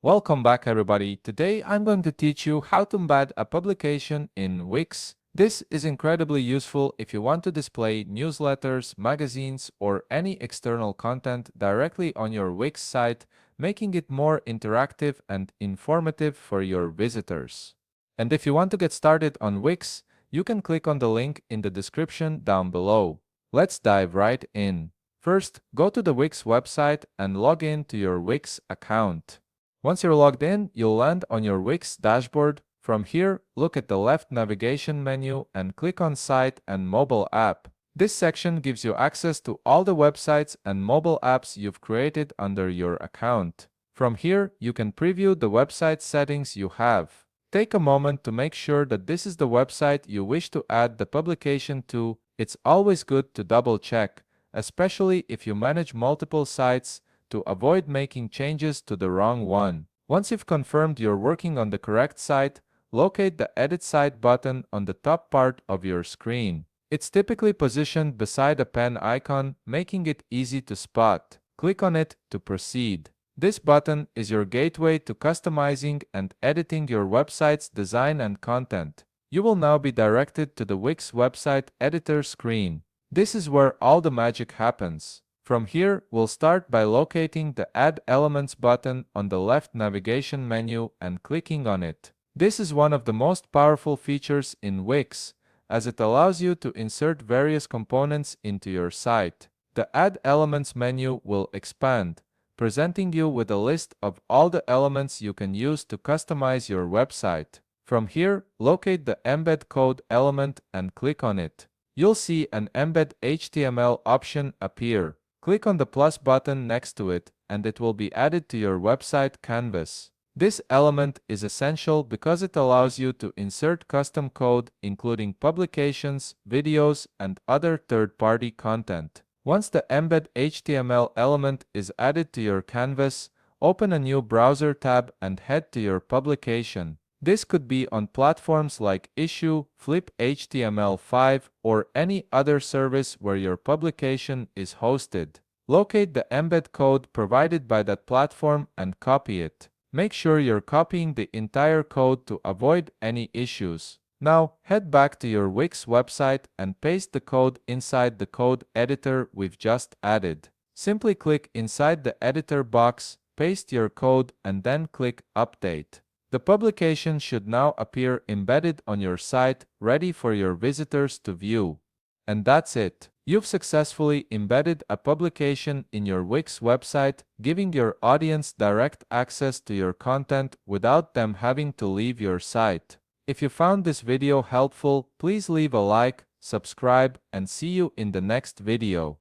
Welcome back everybody. Today I'm going to teach you how to embed a publication in Wix. This is incredibly useful if you want to display newsletters, magazines, or any external content directly on your Wix site, making it more interactive and informative for your visitors. And if you want to get started on Wix, you can click on the link in the description down below. Let's dive right in. First, go to the Wix website and log in to your Wix account. Once you're logged in, you'll land on your Wix dashboard. From here, look at the left navigation menu and click on Site and Mobile App. This section gives you access to all the websites and mobile apps you've created under your account. From here, you can preview the website settings you have. Take a moment to make sure that this is the website you wish to add the publication to. It's always good to double check, especially if you manage multiple sites, to avoid making changes to the wrong one. Once you've confirmed you're working on the correct site, locate the Edit Site button on the top part of your screen. It's typically positioned beside a pen icon, making it easy to spot. Click on it to proceed. This button is your gateway to customizing and editing your website's design and content. You will now be directed to the Wix website editor screen. This is where all the magic happens. From here, we'll start by locating the Add Elements button on the left navigation menu and clicking on it. This is one of the most powerful features in Wix, as it allows you to insert various components into your site. The Add Elements menu will expand, presenting you with a list of all the elements you can use to customize your website. From here, locate the Embed Code element and click on it. You'll see an Embed HTML option appear. Click on the plus button next to it, and it will be added to your website canvas. This element is essential because it allows you to insert custom code, including publications, videos, and other third-party content. Once the Embed HTML element is added to your canvas, open a new browser tab and head to your publication. This could be on platforms like Issue, Flip HTML5, or any other service where your publication is hosted. Locate the embed code provided by that platform and copy it. Make sure you're copying the entire code to avoid any issues. Now, head back to your Wix website and paste the code inside the code editor we've just added. Simply click inside the editor box, paste your code, and then click Update. The publication should now appear embedded on your site, ready for your visitors to view. And that's it. You've successfully embedded a publication in your Wix website, giving your audience direct access to your content without them having to leave your site. If you found this video helpful, please leave a like, subscribe, and see you in the next video.